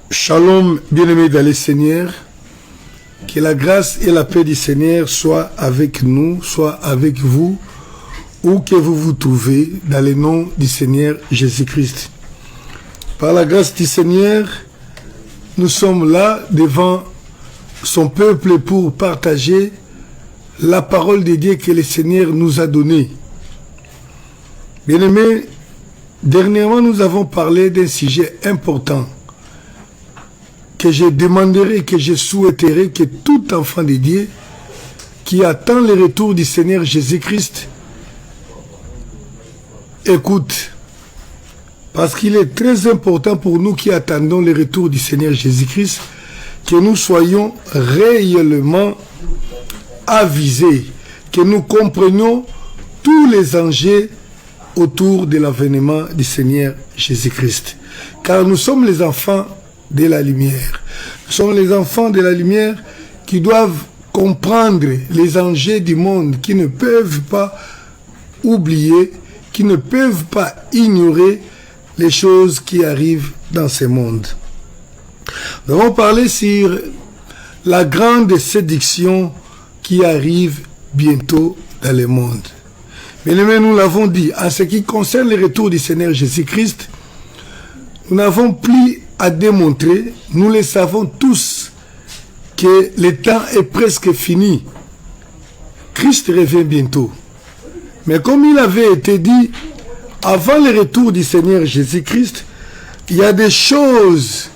Shalom, bien-aimés dans le Seigneur. Que la grâce et la paix du Seigneur soient avec nous, soient avec vous, où que vous vous trouvez, dans le nom du Seigneur Jésus-Christ. Par la grâce du Seigneur, nous sommes là devant son peuple pour partager la parole de Dieu que le Seigneur nous a donnée. Bien-aimés, dernièrement nous avons parlé d'un sujet important que je demanderai, que je souhaiterais que tout enfant de Dieu qui attend le retour du Seigneur Jésus-Christ écoute. Parce qu'il est très important pour nous qui attendons le retour du Seigneur Jésus-Christ que nous soyons réellement avisés, que nous comprenions tous les enjeux autour de l'avènement du Seigneur Jésus-Christ. Car nous sommes les enfants de la lumière. Nous sommes les enfants de la lumière qui doivent comprendre les enjeux du monde, qui ne peuvent pas oublier, qui ne peuvent pas ignorer les choses qui arrivent dans ce monde. Nous avons parlé sur la grande séduction qui arrive bientôt dans le monde. Mais nous l'avons dit, en ce qui concerne le retour du Seigneur Jésus-Christ, nous n'avons plus à démontrer, nous le savons tous, que le temps est presque fini. Christ revient bientôt. Mais comme il avait été dit, avant le retour du Seigneur Jésus-Christ, il y a des choses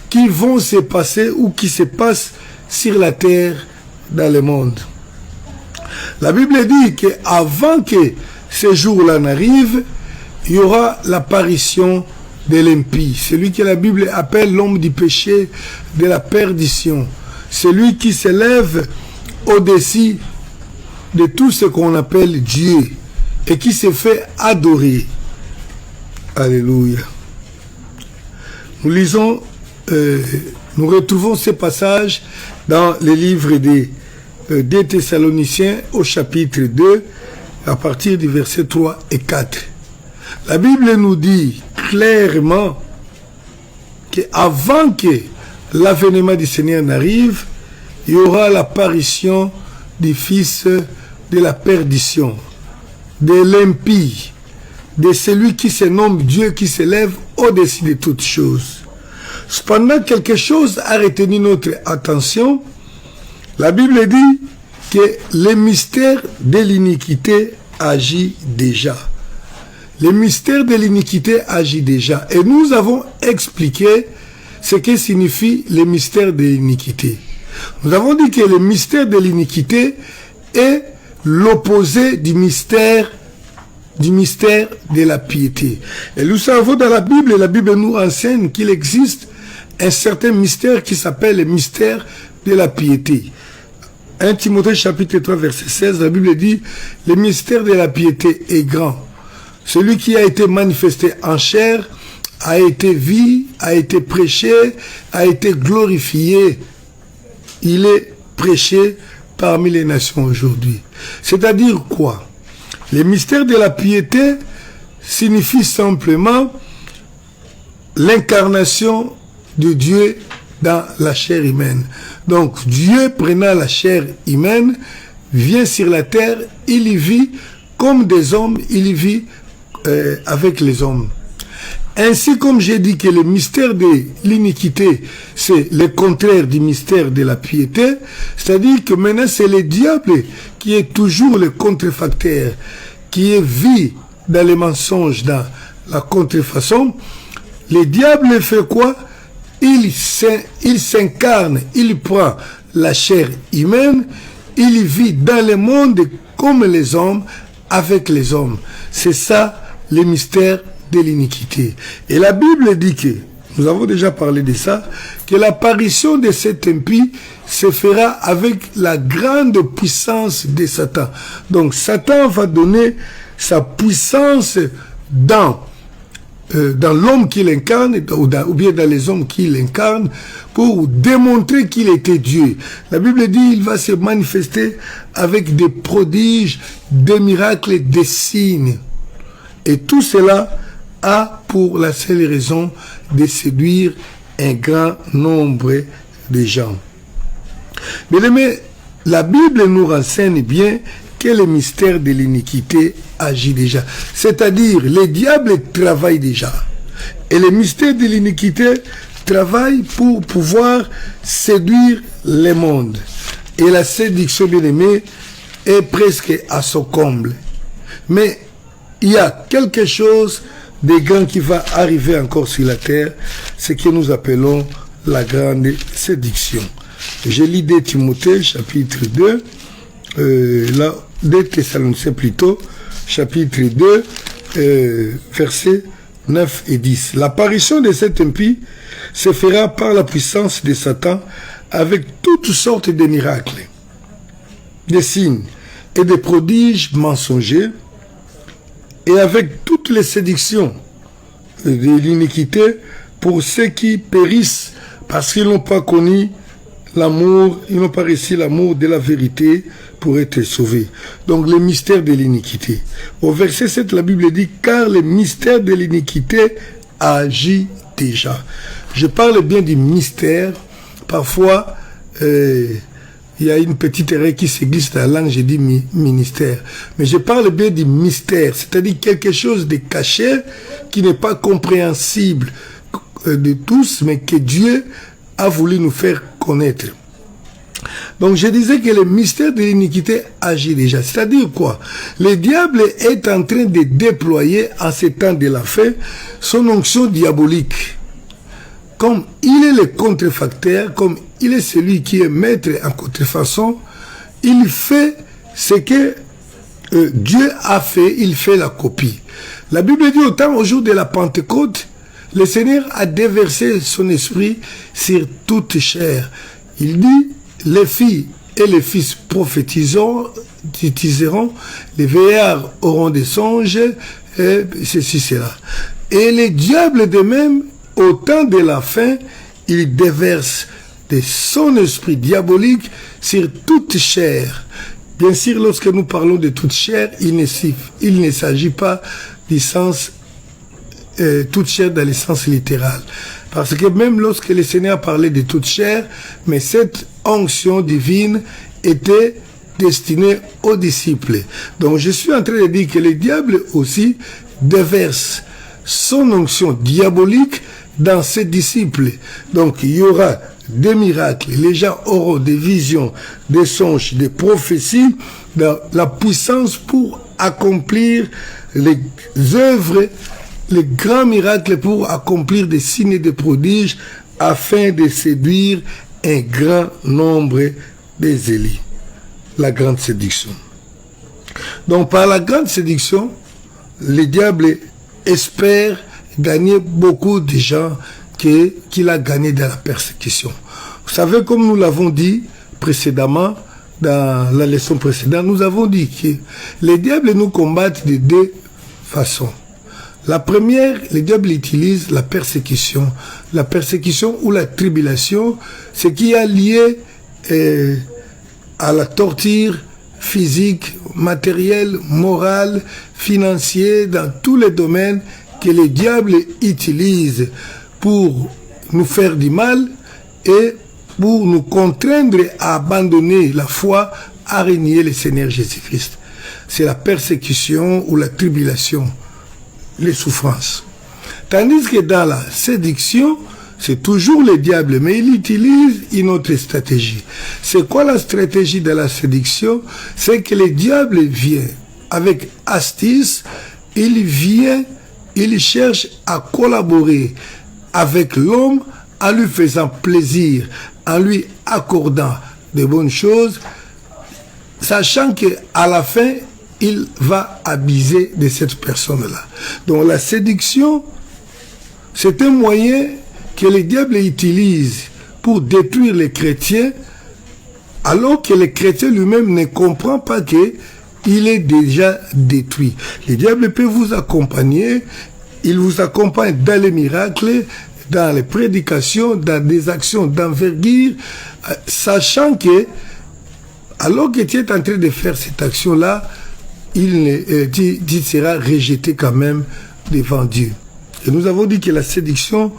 qui vont se passer ou qui se passent sur la terre, dans le monde. La Bible dit qu'avant que ce jour-là n'arrive, il y aura l'apparition de l'impie, celui que la Bible appelle l'homme du péché, de la perdition, celui qui s'élève au-dessus de tout ce qu'on appelle Dieu et qui se fait adorer. Alléluia. Nous lisons, nous retrouvons ce passage dans le livre des Thessaloniciens au chapitre 2 à partir du verset 3 et 4. La Bible nous dit clairement qu'avant que l'avènement du Seigneur n'arrive, il y aura l'apparition du Fils de la perdition, de l'impie, de celui qui se nomme Dieu, qui s'élève au-dessus de toutes choses. Cependant, quelque chose a retenu notre attention. La Bible dit que le mystère de l'iniquité agit déjà. Le mystère de l'iniquité agit déjà. Et nous avons expliqué ce que signifie le mystère de l'iniquité. Nous avons dit que le mystère de l'iniquité est l'opposé du mystère de la piété. Et nous savons dans la Bible nous enseigne qu'il existe un certain mystère qui s'appelle le mystère de la piété. 1 Timothée chapitre 3 verset 16, la Bible dit « Le mystère de la piété est grand. Celui qui a été manifesté en chair, a été vu, a été prêché, a été glorifié. Il est prêché parmi les nations aujourd'hui. » C'est-à-dire quoi? Le mystère de la piété signifie simplement l'incarnation de Dieu dans la chair humaine. Donc Dieu prenant la chair humaine vient sur la terre, il y vit comme des hommes, il y vit avec les hommes. Ainsi comme j'ai dit que le mystère de l'iniquité, c'est le contraire du mystère de la piété, c'est-à-dire que maintenant c'est le diable qui est toujours le contrefacteur, qui est vu dans les mensonges, dans la contrefaçon. Le diable fait quoi? Il s'incarne, il prend la chair humaine, il vit dans le monde comme les hommes, avec les hommes. C'est ça le mystère de l'iniquité. Et la Bible dit que, nous avons déjà parlé de ça, que l'apparition de cet impie se fera avec la grande puissance de Satan. Donc Satan va donner sa puissance dans dans l'homme qu'il incarne, ou bien dans les hommes qu'il incarne, pour démontrer qu'il était Dieu. La Bible dit qu'il va se manifester avec des prodiges, des miracles, des signes. Et tout cela a pour la seule raison de séduire un grand nombre de gens. Bien-aimés, la Bible nous renseigne bien que le mystère de l'iniquité agit déjà. C'est-à-dire, le diable travaille déjà. Et le mystère de l'iniquité travaille pour pouvoir séduire le monde. Et la séduction, bien-aimée, est presque à son comble. Mais il y a quelque chose de grand qui va arriver encore sur la terre, ce que nous appelons la grande séduction. Je lis 2 Timothée, chapitre 2, là, 2 Thessaloniciens plutôt, chapitre 2, versets 9 et 10. L'apparition de cet impie se fera par la puissance de Satan avec toutes sortes de miracles, des signes et des prodiges mensongers, et avec toutes les séductions de l'iniquité pour ceux qui périssent parce qu'ils n'ont pas connu l'amour, ils n'ont pas reçu l'amour de la vérité pour être sauvés. Donc le mystère de l'iniquité. Au verset 7, la Bible dit « Car le mystère de l'iniquité agit déjà ». Je parle bien du mystère. Parfois, il y a une petite erreur qui se glisse dans la langue, j'ai dit ministère. Mais je parle bien du mystère, c'est-à-dire quelque chose de caché qui n'est pas compréhensible de tous, mais que Dieu a voulu nous faire connaître. Donc je disais que le mystère de l'iniquité agit déjà. C'est-à-dire quoi? Le diable est en train de déployer en ces temps de la fin son onction diabolique. Comme il est le contrefacteur, comme il est celui qui est maître en contrefaçon, il fait ce que Dieu a fait, il fait la copie. La Bible dit autant au jour de la Pentecôte, le Seigneur a déversé son esprit sur toute chair. Il dit, les filles et les fils prophétiseront, les vieillards auront des songes, et ceci, cela. Et les diables de même, au temps de la fin, il déverse de son esprit diabolique sur toute chair. Bien sûr, lorsque nous parlons de toute chair, il ne s'agit pas du sens toute chair dans le sens littéral. Parce que même lorsque le Seigneur parlait de toute chair, mais cette onction divine était destinée aux disciples. Donc je suis en train de dire que le diable aussi déverse son onction diabolique dans ses disciples. Donc il y aura des miracles, les gens auront des visions, des songes, des prophéties, la puissance pour accomplir les œuvres, les grands miracles, pour accomplir des signes et des prodiges afin de séduire un grand nombre des élus. La grande séduction. Donc par la grande séduction, le diable espère gagner beaucoup de gens qu'il a gagné dans la persécution. Vous savez, comme nous l'avons dit précédemment, dans la leçon précédente, nous avons dit que les diables nous combattent de 2 façons. La première, le diable utilise la persécution. La persécution ou la tribulation, ce qui est lié à la torture physique, matérielle, morale, financière, dans tous les domaines que le diable utilise pour nous faire du mal et pour nous contraindre à abandonner la foi, à renier le Seigneur Jésus-Christ. C'est la persécution ou la tribulation, les souffrances. Tandis que dans la séduction, c'est toujours le diable, mais il utilise une autre stratégie. C'est quoi la stratégie de la séduction? C'est que le diable vient avec astuce, il cherche à collaborer avec l'homme en lui faisant plaisir, en lui accordant de bonnes choses, sachant qu'à la fin, il va abuser de cette personne-là. Donc la séduction, c'est un moyen que le diable utilise pour détruire les chrétiens, alors que le chrétien lui-même ne comprend pas qu'il est déjà détruit. Le diable peut vous accompagner il vous accompagne dans les miracles, dans les prédications, dans des actions d'envergure, sachant que, alors que tu es en train de faire cette action-là, tu seras rejeté quand même devant Dieu. Et nous avons dit que la séduction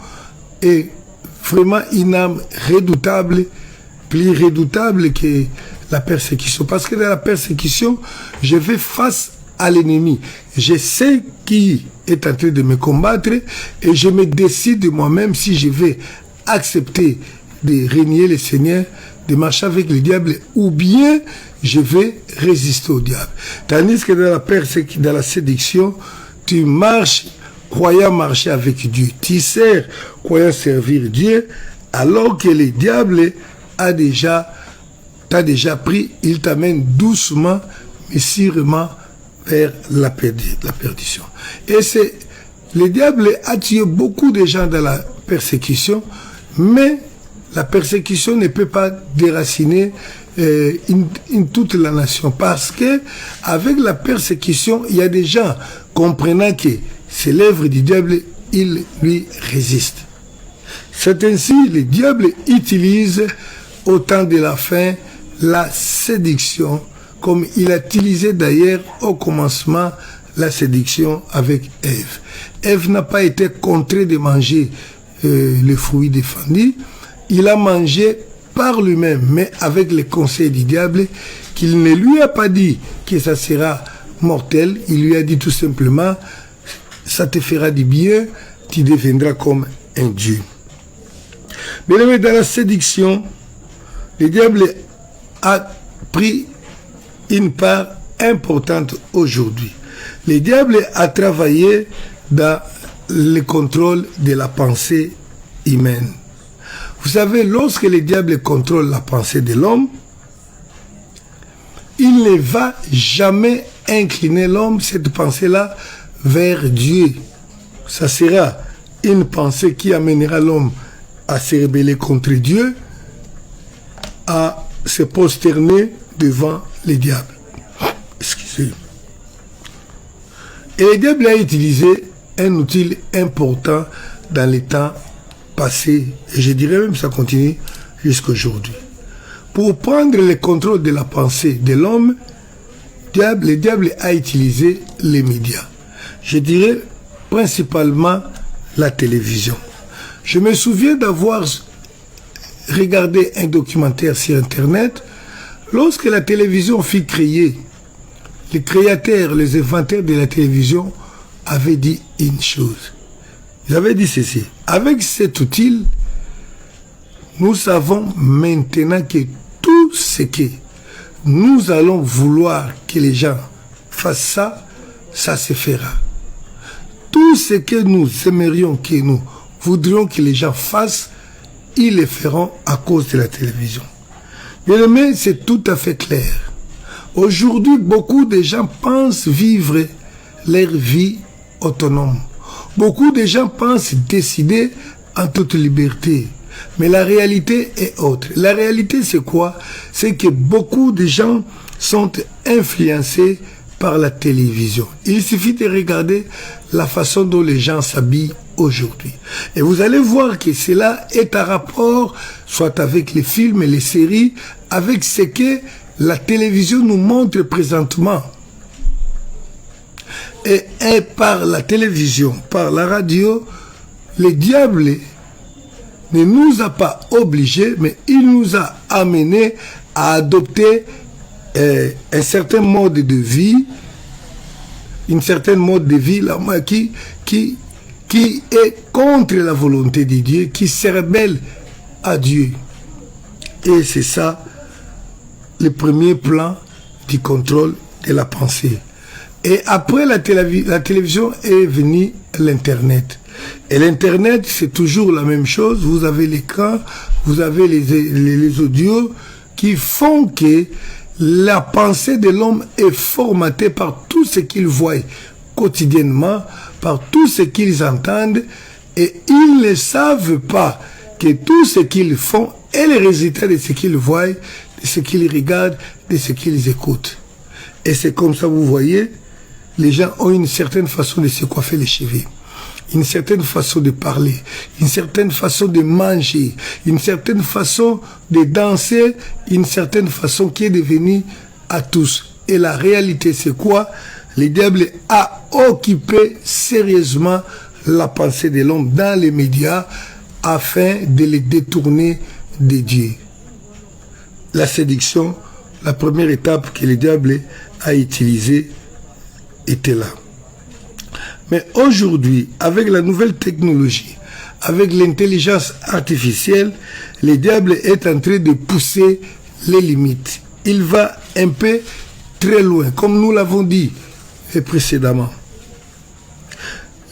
est vraiment une âme redoutable, plus redoutable que la persécution. Parce que dans la persécution, je vais face à l'ennemi. Je sais qui est en train de me combattre et je me décide moi-même si je vais accepter de régner le Seigneur, de marcher avec le diable, ou bien je vais résister au diable. Tandis que dans la séduction, tu marches croyant marcher avec Dieu. Tu sers croyant servir Dieu, alors que le diable t'a déjà pris, il t'amène doucement, mais sûrement vers la perdition. Et le diable a tué beaucoup de gens dans la persécution, mais la persécution ne peut pas déraciner toute la nation, parce que avec la persécution, il y a des gens comprenant que c'est l'œuvre du diable, ils lui résistent. C'est ainsi le diable utilise au temps de la fin la séduction, comme il a utilisé d'ailleurs au commencement la séduction avec Ève. Ève n'a pas été contrainte de manger le fruit défendu, il a mangé par lui-même, mais avec les conseils du diable, qu'il ne lui a pas dit que ça sera mortel, il lui a dit tout simplement, ça te fera du bien, tu deviendras comme un Dieu. Mais dans la séduction, le diable a pris une part importante aujourd'hui. Le diable a travaillé dans le contrôle de la pensée humaine. Vous savez, lorsque le diable contrôle la pensée de l'homme, il ne va jamais incliner l'homme, cette pensée-là, vers Dieu. Ça sera une pensée qui amènera l'homme à se rebeller contre Dieu, à se prosterner devant le diable. Excusez. Et le diable a utilisé un outil important dans les temps passés, et je dirais même ça continue jusqu'à aujourd'hui. Pour prendre le contrôle de la pensée de l'homme, le diable a utilisé les médias. Je dirais principalement la télévision. Je me souviens d'avoir regardé un documentaire sur Internet. Lorsque la télévision fut créée, les créateurs, les inventeurs de la télévision avaient dit une chose. Ils avaient dit ceci. Avec cet outil, nous savons maintenant que tout ce que nous allons vouloir que les gens fassent ça, ça se fera. Tout ce que nous aimerions que nous voudrions que les gens fassent, ils le feront à cause de la télévision. Bien aimé, c'est tout à fait clair. Aujourd'hui, beaucoup de gens pensent vivre leur vie autonome. Beaucoup de gens pensent décider en toute liberté. Mais la réalité est autre. La réalité, c'est quoi? C'est que beaucoup de gens sont influencés par la télévision. Il suffit de regarder la façon dont les gens s'habillent aujourd'hui. Et vous allez voir que cela est en rapport soit avec les films et les séries, avec ce que la télévision nous montre présentement. Et par la télévision, par la radio, le diable ne nous a pas obligés, mais il nous a amenés à adopter un certain mode de vie, une certaine mode de vie là, qui est contre la volonté de Dieu, qui se rebelle à Dieu. Et c'est ça le premier plan du contrôle de la pensée. Et après la télévision est venue l'Internet. Et l'Internet, c'est toujours la même chose. Vous avez l'écran, vous avez les audios qui font que la pensée de l'homme est formatée par tout ce qu'il voit quotidiennement, par tout ce qu'ils entendent, et ils ne savent pas que tout ce qu'ils font est le résultat de ce qu'ils voient, de ce qu'ils regardent, de ce qu'ils écoutent. Et c'est comme ça, vous voyez, les gens ont une certaine façon de se coiffer les cheveux. une certaine façon de parler, une certaine façon de manger, une certaine façon de danser, une certaine façon qui est devenue à tous. Et la réalité, c'est quoi? Le diable a occupé sérieusement la pensée de l'homme dans les médias afin de les détourner de Dieu. La séduction, la première étape que le diable a utilisée était là. Mais aujourd'hui, avec la nouvelle technologie, avec l'intelligence artificielle, le diable est en train de pousser les limites. Il va un peu très loin, comme nous l'avons dit précédemment.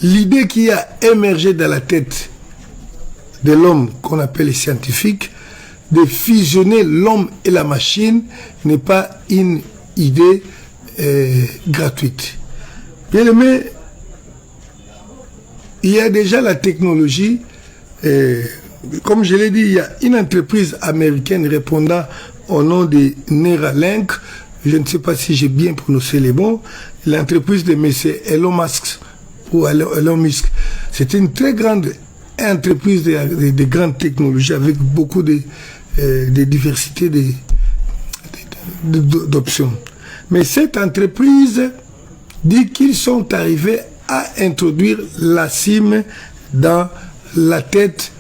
L'idée qui a émergé dans la tête de l'homme qu'on appelle les scientifiques, de fusionner l'homme et la machine, n'est pas une idée gratuite. Bien aimé, il y a déjà la technologie, comme je l'ai dit, il y a une entreprise américaine répondant au nom de Neuralink, je ne sais pas si j'ai bien prononcé les mots, l'entreprise de M. Elon Musk, ou Elon Musk. C'est une très grande entreprise de grandes technologies avec beaucoup de diversité d'options. Mais cette entreprise dit qu'ils sont arrivés à introduire la SIM dans la tête,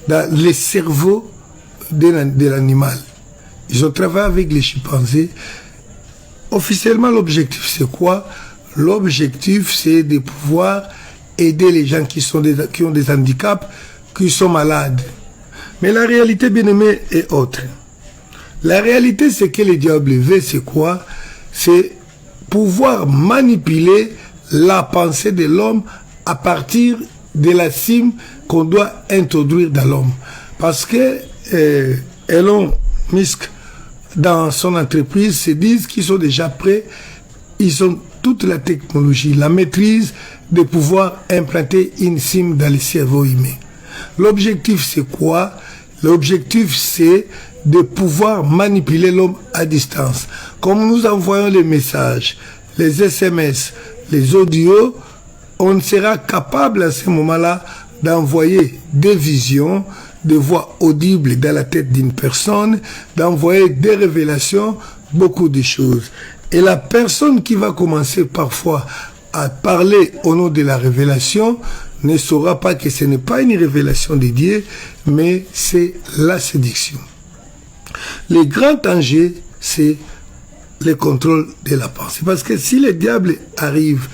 dans les cerveaux de l'animal. Ils ont travaillé avec les chimpanzés. Officiellement, l'objectif, c'est quoi? L'objectif, c'est de pouvoir aider les gens qui ont des handicaps, qui sont malades. Mais la réalité, bien aimée, est autre. La réalité, c'est que le diable veut, c'est quoi? C'est pouvoir manipuler la pensée de l'homme à partir de la cime qu'on doit introduire dans l'homme. Parce que Elon Musk, dans son entreprise, se disent qu'ils sont déjà prêts, ils ont toute la technologie, la maîtrise de pouvoir implanter une SIM dans le cerveau humain. L'objectif, c'est quoi? L'objectif, c'est de pouvoir manipuler l'homme à distance. Comme nous envoyons les messages, les SMS, les audios, on sera capable à ce moment-là d'envoyer des visions, des voix audibles dans la tête d'une personne, d'envoyer des révélations, beaucoup de choses. Et la personne qui va commencer parfois à parler au nom de la révélation ne saura pas que ce n'est pas une révélation de Dieu, mais c'est la séduction. Le grand danger, c'est le contrôle de la pensée. Parce que si le diable arrive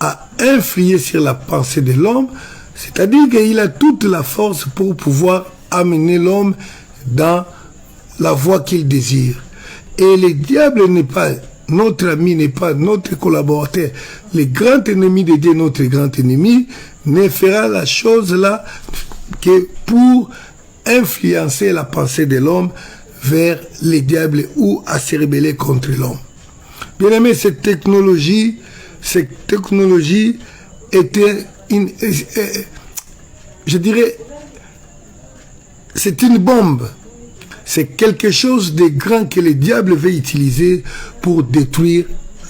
à influer sur la pensée de l'homme, c'est-à-dire qu'il a toute la force pour pouvoir amener l'homme dans la voie qu'il désire. Et le diable n'est pas notre ami, n'est pas notre collaborateur. Le grand ennemi de Dieu, notre grand ennemi, ne fera la chose là que pour influencer la pensée de l'homme vers le diable ou à se rebeller contre l'homme. Bien aimé, cette technologie était je dirais, c'est une bombe. C'est quelque chose de grand que le diable veut utiliser pour détruire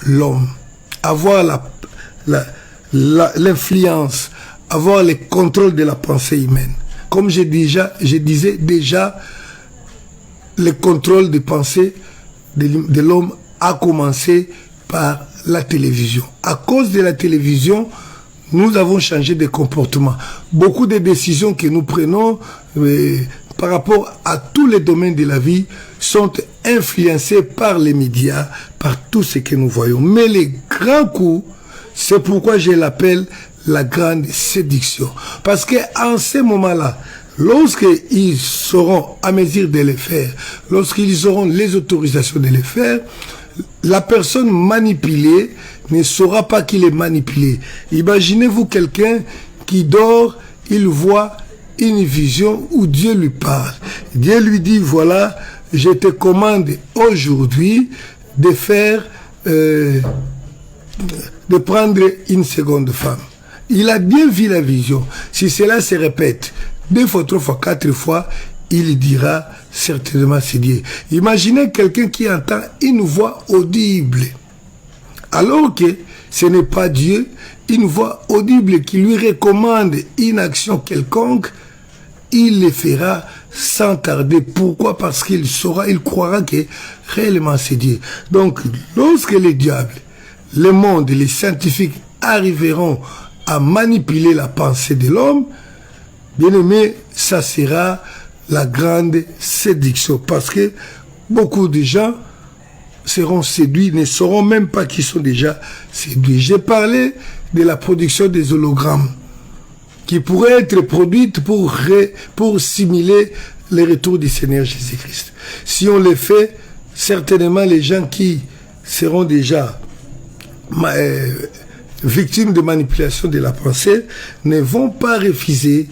l'homme. Avoir l'influence, avoir le contrôle de la pensée humaine. Comme je disais déjà, le contrôle des pensées de l'homme a commencé par la télévision. À cause de la télévision, nous avons changé de comportement. Beaucoup de décisions que nous prenons par rapport à tous les domaines de la vie sont influencées par les médias, par tout ce que nous voyons. Mais les grands coups, c'est pourquoi je l'appelle la grande séduction. Parce qu'en ce moment-là, lorsqu'ils seront à mesure de le faire, lorsqu'ils auront les autorisations de le faire, la personne manipulée ne saura pas qu'il est manipulé. Imaginez-vous quelqu'un qui dort, il voit une vision où Dieu lui parle. Dieu lui dit, voilà, je te commande aujourd'hui de faire, de prendre une seconde femme. Il a bien vu la vision. Si cela se répète 2 fois, 3 fois, 4 fois, il dira certainement c'est Dieu. Imaginez quelqu'un qui entend une voix audible, alors que ce n'est pas Dieu, une voix audible qui lui recommande une action quelconque, il le fera sans tarder. Pourquoi? Parce qu'il saura, il croira que réellement c'est Dieu. Donc, lorsque les diables, le monde, les scientifiques arriveront à manipuler la pensée de l'homme, bien aimé, ça sera la grande séduction. Parce que beaucoup de gens seront séduits, ne sauront même pas qu'ils sont déjà séduits. J'ai parlé de la production des hologrammes qui pourraient être produites pour simuler le retour du Seigneur Jésus-Christ. Si on le fait, certainement les gens qui seront déjà victimes de manipulation de la pensée ne vont pas refuser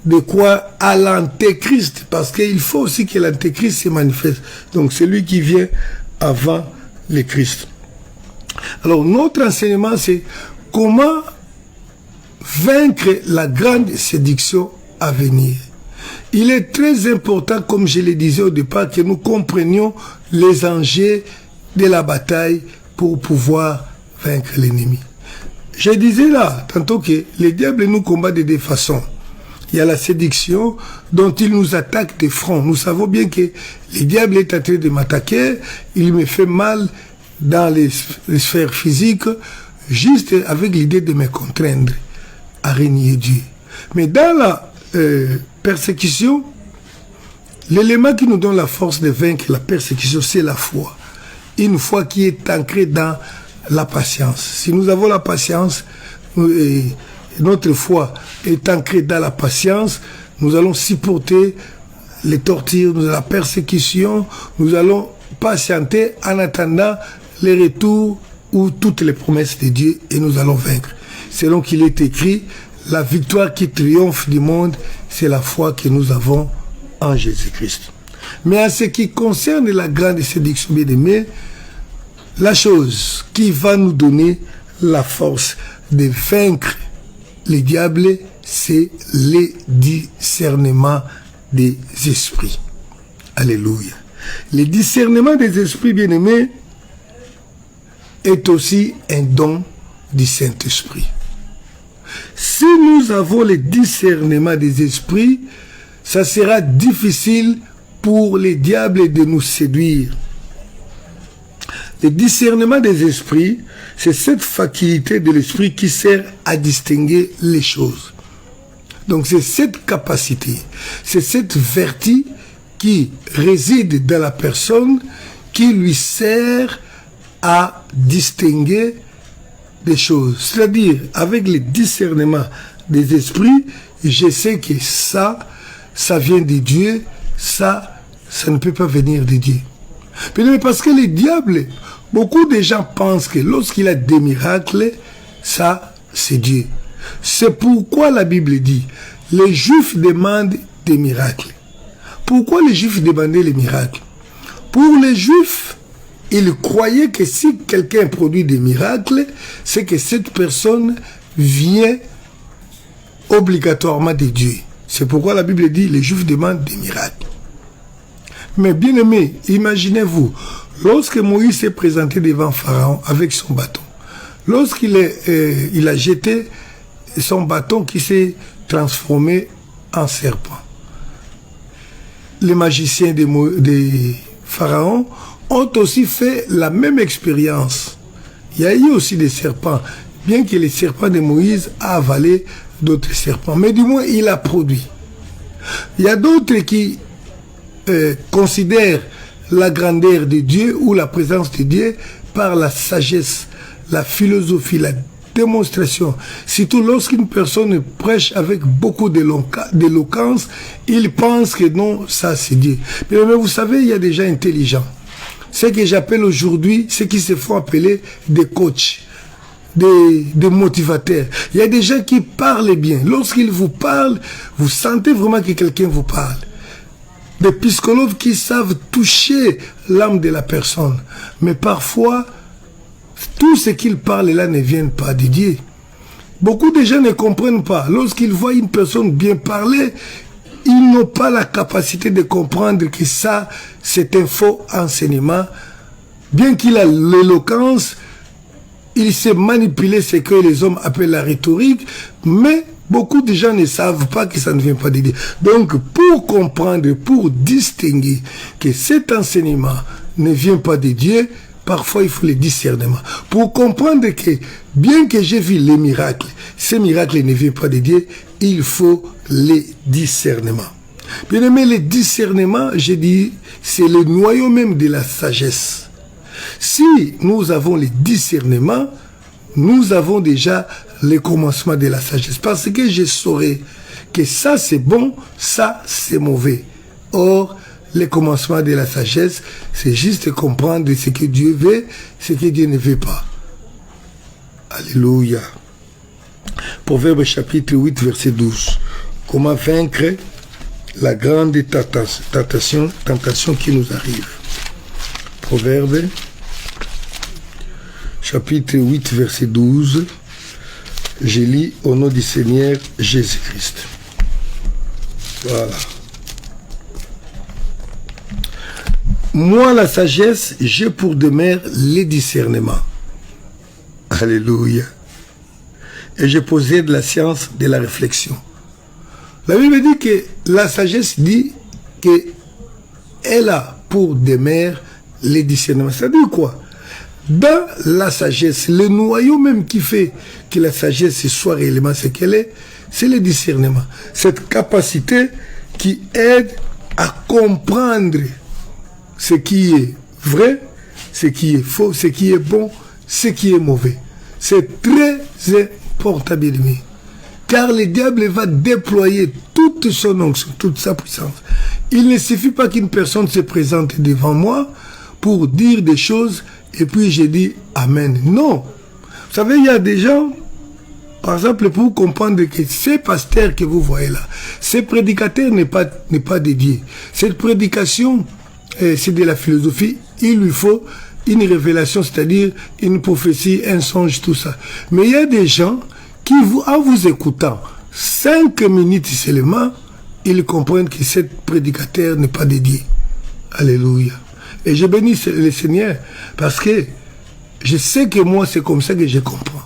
de quoi à l'antéchrist, parce qu'il faut aussi que l'antéchrist se manifeste. Donc celui qui vient avant le Christ. Alors notre enseignement, c'est comment vaincre la grande séduction à venir. Il est très important, comme je le disais au départ, que nous comprenions les enjeux de la bataille pour pouvoir vaincre l'ennemi. Je disais là, tantôt que les diables nous combattent de deux façons. Il y a la séduction dont il nous attaque de front. Nous savons bien que le diable est en train de m'attaquer, il me fait mal dans les sphères physiques, juste avec l'idée de me contraindre à régner Dieu. Mais dans la persécution, l'élément qui nous donne la force de vaincre la persécution, c'est la foi. Une foi qui est ancrée dans la patience. Si nous avons la patience, notre foi est ancrée dans la patience, nous allons supporter les tortures, la persécution, nous allons patienter en attendant le retour ou toutes les promesses de Dieu et nous allons vaincre. Selon qu'il est écrit, la victoire qui triomphe du monde, c'est la foi que nous avons en Jésus-Christ. Mais en ce qui concerne la grande séduction, bien-aimée, la chose qui va nous donner la force de vaincre les diables, c'est le discernement des esprits. Alléluia. Le discernement des esprits, bien-aimés, est aussi un don du Saint-Esprit. Si nous avons le discernement des esprits, ça sera difficile pour les diables de nous séduire. Le discernement des esprits, c'est cette faculté de l'esprit qui sert à distinguer les choses. Donc c'est cette capacité, c'est cette vertu qui réside dans la personne qui lui sert à distinguer des choses. C'est-à-dire, avec le discernement des esprits, je sais que ça vient de Dieu, ça ne peut pas venir de Dieu. Parce que les diables, beaucoup de gens pensent que lorsqu'il a des miracles, ça, c'est Dieu. C'est pourquoi la Bible dit, les Juifs demandent des miracles. Pourquoi les Juifs demandaient les miracles? Pour les Juifs, ils croyaient que si quelqu'un produit des miracles, c'est que cette personne vient obligatoirement de Dieu. C'est pourquoi la Bible dit, les Juifs demandent des miracles. Mais bien aimé, imaginez-vous, lorsque Moïse s'est présenté devant Pharaon avec son bâton, lorsqu'il il a jeté son bâton qui s'est transformé en serpent, les magiciens de Pharaon ont aussi fait la même expérience. Il y a eu aussi des serpents, bien que les serpents de Moïse a avalé d'autres serpents, mais du moins il a produit. Il y a d'autres qui considèrent la grandeur de Dieu ou la présence de Dieu par la sagesse, la philosophie, la démonstration. Surtout lorsqu'une personne prêche avec beaucoup d'éloquence, il pense que non, ça c'est Dieu. Mais vous savez, il y a des gens intelligents. Ce que j'appelle aujourd'hui, ceux qui se font appeler des coachs, des motivateurs. Il y a des gens qui parlent bien. Lorsqu'ils vous parlent, vous sentez vraiment que quelqu'un vous parle. Des psychologues qui savent toucher l'âme de la personne. Mais parfois, tout ce qu'ils parlent là ne vient pas de Dieu. Beaucoup de gens ne comprennent pas. Lorsqu'ils voient une personne bien parler, ils n'ont pas la capacité de comprendre que ça, c'est un faux enseignement. Bien qu'il a l'éloquence, il sait manipuler ce que les hommes appellent la rhétorique, mais beaucoup de gens ne savent pas que ça ne vient pas de Dieu. Donc, pour comprendre, pour distinguer que cet enseignement ne vient pas de Dieu, parfois il faut le discernement. Pour comprendre que, bien que j'ai vu les miracles, ces miracles ne viennent pas de Dieu, il faut les discernements. Bien aimé, le discernement, j'ai dit, c'est le noyau même de la sagesse. Si nous avons le discernement, nous avons déjà le commencement de la sagesse. Parce que je saurais que ça c'est bon, ça c'est mauvais. Or, le commencement de la sagesse, c'est juste comprendre ce que Dieu veut, ce que Dieu ne veut pas. Alléluia. Proverbe chapitre 8, verset 12. Comment vaincre la grande tentation qui nous arrive. Proverbe chapitre 8, verset 12. Je lis au nom du Seigneur Jésus-Christ. Voilà. Moi, la sagesse, j'ai pour demeure les discernements. Alléluia. Et je possède la science de la réflexion. La Bible dit que la sagesse dit qu'elle a pour demeure les discernements. Ça veut dire quoi? Dans la sagesse, le noyau même qui fait que la sagesse soit réellement ce qu'elle est, c'est le discernement. Cette capacité qui aide à comprendre ce qui est vrai, ce qui est faux, ce qui est bon, ce qui est mauvais. C'est très important, bien aimé. Car le diable va déployer toute son onction, toute sa puissance. Il ne suffit pas qu'une personne se présente devant moi pour dire des choses et puis j'ai dit Amen. Non. Vous savez, il y a des gens, par exemple, pour comprendre que ces pasteurs que vous voyez là, ces prédicateurs n'est pas dédié. Cette prédication, c'est de la philosophie. Il lui faut une révélation, c'est-à-dire une prophétie, un songe, tout ça. Mais il y a des gens qui, en vous écoutant 5 minutes seulement, ils comprennent que cette prédicateur n'est pas dédié. Alléluia. Et je bénis le Seigneur parce que je sais que moi, c'est comme ça que je comprends.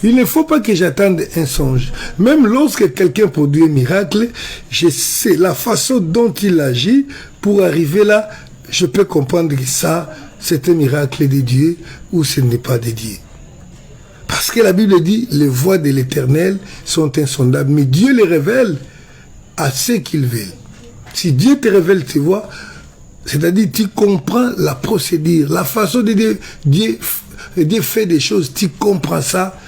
Il ne faut pas que j'attende un songe. Même lorsque quelqu'un produit un miracle, je sais la façon dont il agit pour arriver là, je peux comprendre que ça, c'est un miracle de Dieu ou ce n'est pas de Dieu. Parce que la Bible dit, les voies de l'Éternel sont insondables, mais Dieu les révèle à ceux qu'il veut. Si Dieu te révèle tes voies, c'est-à-dire tu comprends la procédure, la façon de Dieu fait des choses, tu comprends ça,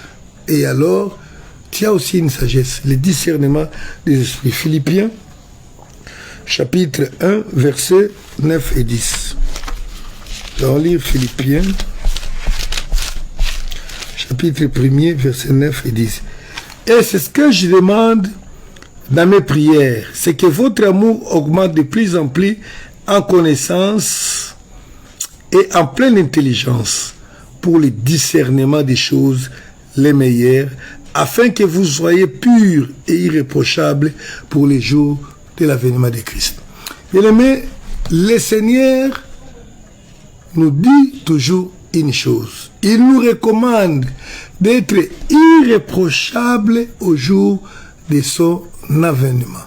et alors tu as aussi une sagesse, le discernement des esprits. Philippiens, chapitre 1, versets 9 et 10. Je vais lire Philippiens, chapitre 1er, versets 9 et 10. Et c'est ce que je demande dans mes prières, c'est que votre amour augmente de plus en plus en connaissance et en pleine intelligence pour le discernement des choses les meilleures, afin que vous soyez purs et irréprochables pour les jours de l'avènement de Christ. Bien-aimés, le Seigneur nous dit toujours une chose. Il nous recommande d'être irréprochables au jour de son avènement.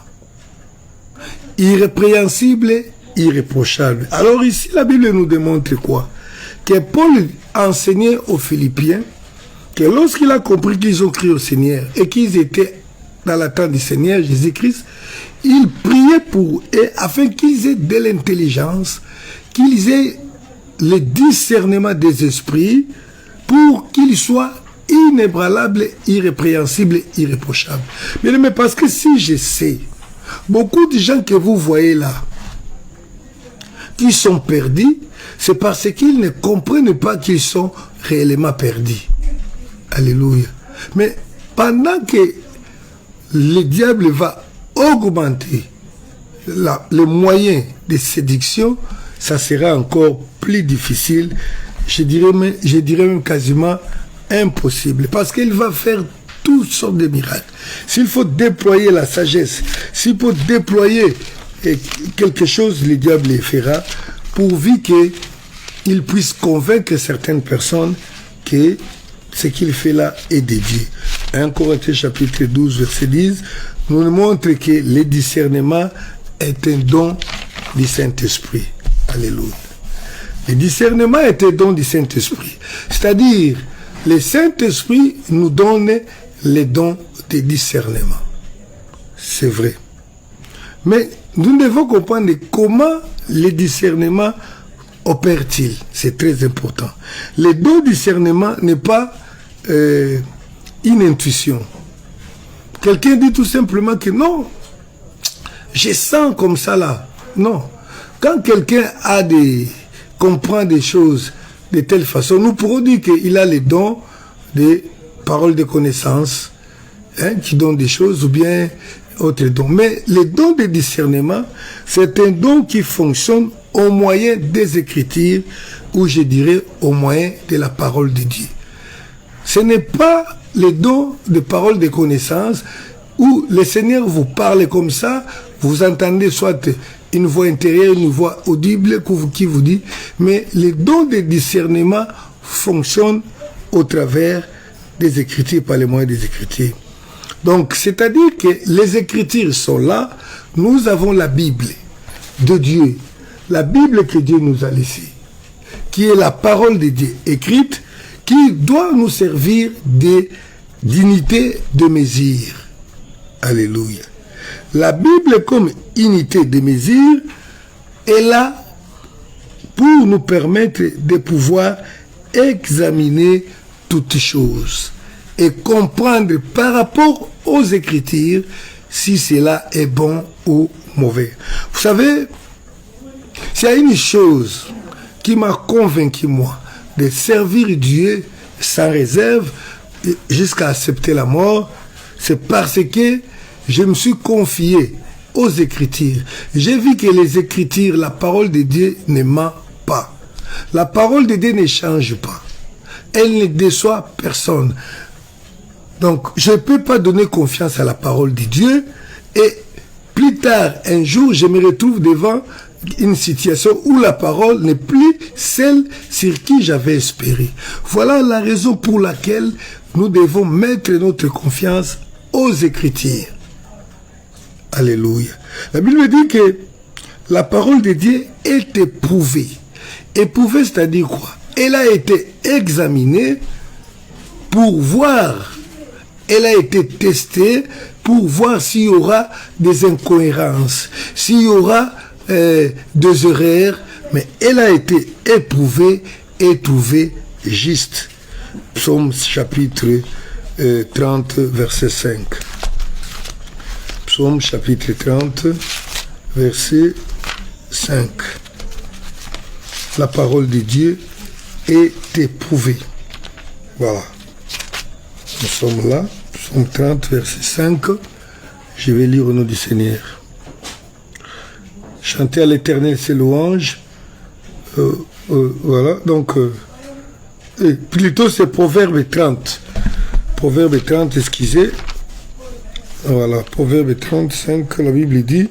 Irrépréhensible, irréprochable. Alors ici, la Bible nous démontre quoi? Que Paul enseignait aux Philippiens que lorsqu'il a compris qu'ils ont crié au Seigneur et qu'ils étaient dans l'attente du Seigneur Jésus-Christ, il priait pour eux afin qu'ils aient de l'intelligence, qu'ils aient le discernement des esprits pour qu'ils soient inébranlables, irrépréhensibles, irréprochables. Mais parce que si je sais, beaucoup de gens que vous voyez là, qui sont perdus, c'est parce qu'ils ne comprennent pas qu'ils sont réellement perdus. Alléluia. Mais pendant que le diable va augmenter les moyens de séduction, ça sera encore plus difficile, je dirais même quasiment impossible, parce qu'il va faire toutes sortes de miracles. S'il faut déployer la sagesse, s'il faut déployer quelque chose, le diable le fera, pourvu qu'il puisse convaincre certaines personnes que ce qu'il fait là est de Dieu. 1 Corinthiens chapitre 12, verset 10, nous montre que le discernement est un don du Saint-Esprit. Alléluia. Le discernement est un don du Saint-Esprit. C'est-à-dire, le Saint-Esprit nous donne les dons de discernement. C'est vrai. Mais nous devons comprendre comment le discernement opère-t-il. C'est très important. Le don du discernement n'est pas une intuition. Quelqu'un dit tout simplement que non, je sens comme ça là. Non. Quand quelqu'un comprend des choses de telle façon, nous pourrons dire qu'il a les dons des paroles de connaissance, qui donnent des choses, ou bien autres dons. Mais le don de discernement, c'est un don qui fonctionne au moyen des Écritures, ou je dirais au moyen de la parole de Dieu. Ce n'est pas le don de paroles de connaissance où le Seigneur vous parle comme ça, vous entendez soit une voix intérieure, une voix audible qui vous dit, mais le don de discernement fonctionne au travers des Écritures, par les moyens des Écritures. Donc, c'est-à-dire que les Écritures sont là, nous avons la Bible de Dieu, la Bible que Dieu nous a laissée, qui est la parole de Dieu écrite, qui doit nous servir d'unité de mesure. Alléluia. La Bible comme unité de mesure est là pour nous permettre de pouvoir examiner toutes choses et comprendre par rapport aux Écritures si cela est bon ou mauvais. Vous savez, s'il y a une chose qui m'a convaincu, moi, de servir Dieu sans réserve jusqu'à accepter la mort, c'est parce que je me suis confié aux Écritures. J'ai vu que les Écritures, la parole de Dieu ne ment pas. La parole de Dieu ne change pas. Elle ne déçoit personne. Donc, je ne peux pas donner confiance à la parole de Dieu et plus tard, un jour, je me retrouve devant une situation où la parole n'est plus celle sur qui j'avais espéré. Voilà la raison pour laquelle nous devons mettre notre confiance aux Écritures. Alléluia. La Bible dit que la parole de Dieu est éprouvée. Éprouvée, c'est-à-dire quoi? Elle a été examinée pour voir. Elle a été testée pour voir s'il y aura des incohérences, s'il y aura des erreurs, mais elle a été éprouvée et trouvée juste. Psaume chapitre 30, verset 5. Psaume chapitre 30, verset 5. La parole de Dieu est éprouvée. Voilà. Nous sommes là. Psaume 30, verset 5. Je vais lire au nom du Seigneur. Chantez à l'Éternel ses louanges. Voilà. Donc, plutôt c'est Proverbe 30. Proverbe 30, excusez. Voilà. Proverbe 35, la Bible dit,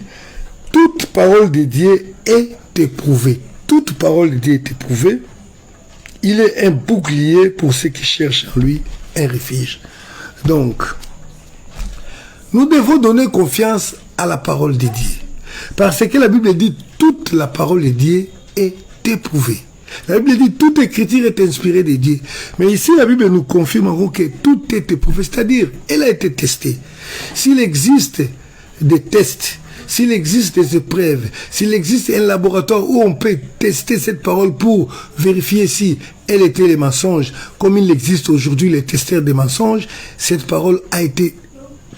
toute parole de Dieu est éprouvée. Toute parole de Dieu est éprouvée. Il est un bouclier pour ceux qui cherchent en lui un refuge. Donc, nous devons donner confiance à la parole de Dieu. Parce que la Bible dit toute la parole de Dieu est éprouvée. La Bible dit toute écriture est inspirée de Dieu. Mais ici, la Bible nous confirme en gros que tout est éprouvé. C'est-à-dire, elle a été testée. S'il existe des tests, s'il existe des épreuves, s'il existe un laboratoire où on peut tester cette parole pour vérifier si elle était les mensonges, comme il existe aujourd'hui les testeurs des mensonges, cette parole a été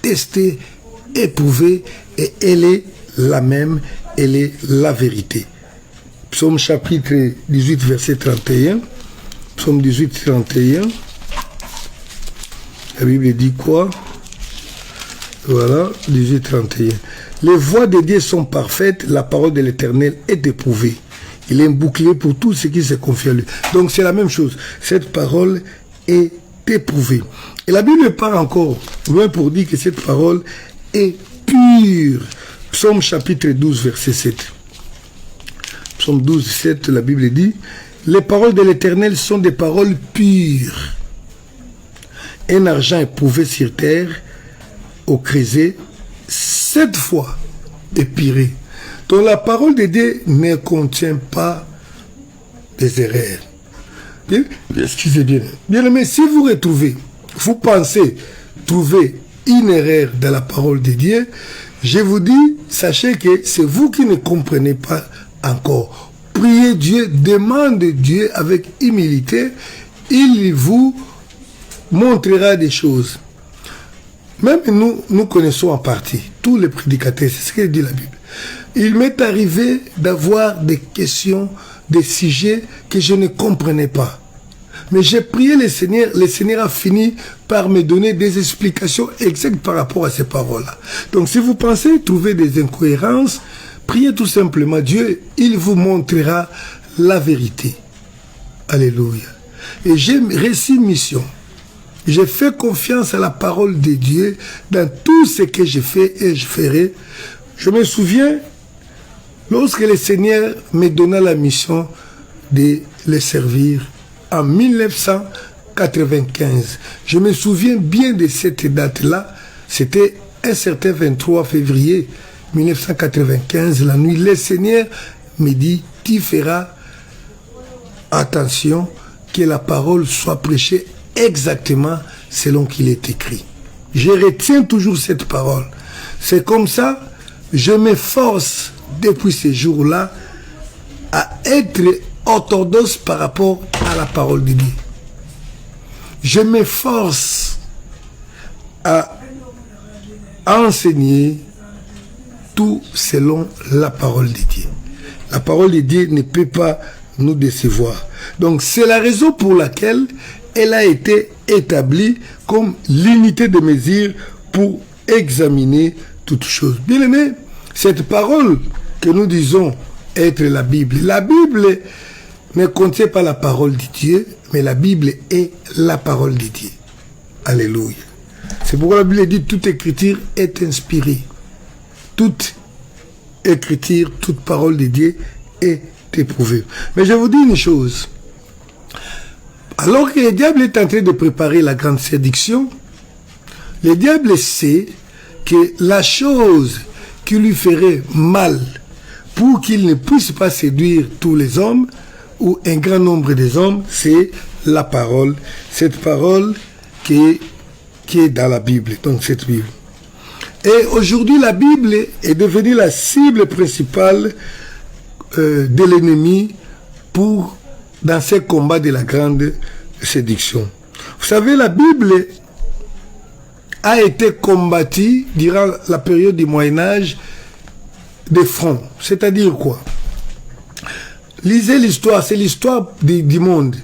testée, éprouvée, et elle est la même, elle est la vérité. Psaume chapitre 18, verset 31. Psaume 18, 31. La Bible dit quoi? Voilà, 18, 31. Les voies de Dieu sont parfaites, la parole de l'Éternel est éprouvée. Il est un bouclier pour tous ceux qui se confient à lui. Donc c'est la même chose. Cette parole est éprouvée. Et la Bible part encore loin pour dire que cette parole est pure. Psaume chapitre 12, verset 7. Psaume 12, 7, la Bible dit, les paroles de l'Éternel sont des paroles pures. un argent éprouvé sur terre, au creuset, 7 fois épiré. Donc la parole de Dieu ne contient pas des erreurs. Excusez bien. Bien aimé, si vous retrouvez, vous pensez trouver une erreur dans la parole de Dieu, je vous dis, sachez que c'est vous qui ne comprenez pas encore. Priez Dieu, demandez Dieu avec humilité, il vous montrera des choses. Même nous connaissons en partie, tous les prédicateurs, c'est ce que dit la Bible. Il m'est arrivé d'avoir des questions, des sujets que je ne comprenais pas. Mais j'ai prié le Seigneur a fini par me donner des explications exactes par rapport à ces paroles-là. Donc si vous pensez trouver des incohérences, priez tout simplement Dieu, il vous montrera la vérité. Alléluia. Et j'ai reçu une mission. J'ai fait confiance à la parole de Dieu dans tout ce que j'ai fait et je ferai. Je me souviens, lorsque le Seigneur me donna la mission de le servir en 1995. Je me souviens bien de cette date-là. C'était un certain 23 février 1995, la nuit. Le Seigneur me dit, tu feras attention que la parole soit prêchée exactement selon qu'il est écrit. Je retiens toujours cette parole. C'est comme ça, je m'efforce depuis ces jours-là à être orthodoxe par rapport à la parole de Dieu. Je m'efforce à enseigner tout selon la parole de Dieu. La parole de Dieu ne peut pas nous décevoir. Donc c'est la raison pour laquelle elle a été établie comme l'unité de mesure pour examiner toutes choses. Bien aimé, cette parole que nous disons être la Bible ne contient pas la parole de Dieu, mais la Bible est la parole de Dieu. Alléluia. C'est pourquoi la Bible dit toute écriture est inspirée. Toute écriture, toute parole de Dieu est éprouvée. Mais je vous dis une chose. Alors que le diable est en train de préparer la grande séduction, le diable sait que la chose qui lui ferait mal pour qu'il ne puisse pas séduire tous les hommes ou un grand nombre des hommes, c'est la parole. Cette parole qui est dans la Bible, donc cette Bible. Et aujourd'hui, la Bible est devenue la cible principale de l'ennemi dans ces combats de la grande séduction. Vous savez, la Bible a été combattue durant la période du Moyen-Âge de front. C'est-à-dire quoi? Lisez l'histoire, c'est l'histoire du monde.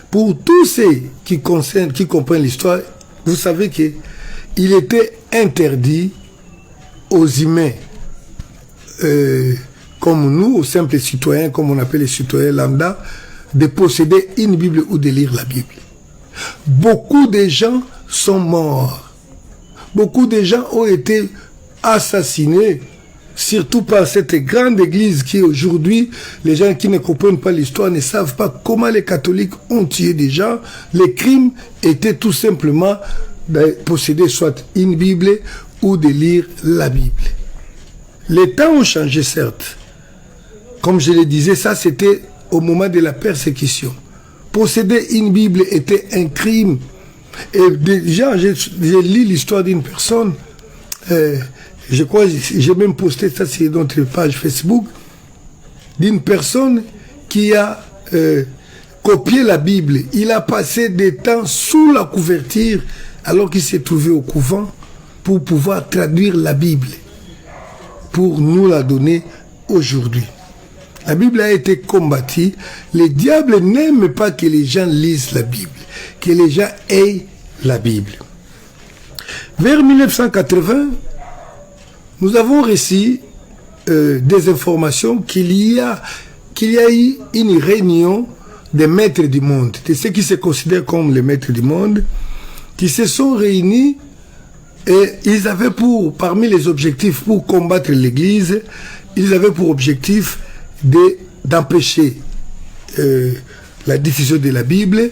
Pour tous ceux qui comprennent l'histoire, vous savez qu'il était interdit aux humains, comme nous, aux simples citoyens, comme on appelle les citoyens lambda, de posséder une Bible ou de lire la Bible. Beaucoup de gens sont morts. Beaucoup de gens ont été assassinés, surtout par cette grande église qui aujourd'hui, les gens qui ne comprennent pas l'histoire ne savent pas comment les catholiques ont tué des gens. Les crimes étaient tout simplement de posséder soit une Bible ou de lire la Bible. Les temps ont changé, certes. Comme je le disais, ça c'était au moment de la persécution. Posséder une Bible était un crime. Et déjà, j'ai lu l'histoire d'une personne, je crois, j'ai même posté ça sur notre page Facebook, d'une personne qui a copié la Bible. Il a passé des temps sous la couverture alors qu'il s'est trouvé au couvent pour pouvoir traduire la Bible, pour nous la donner aujourd'hui. La Bible a été combattue. Le diable n'aime pas que les gens lisent la Bible, que les gens aient la Bible. Vers 1980, nous avons reçu des informations qu'il y a eu une réunion des maîtres du monde, de ceux qui se considèrent comme les maîtres du monde, qui se sont réunis et ils avaient parmi les objectifs pour combattre l'Église, ils avaient pour objectif d'empêcher la diffusion de la Bible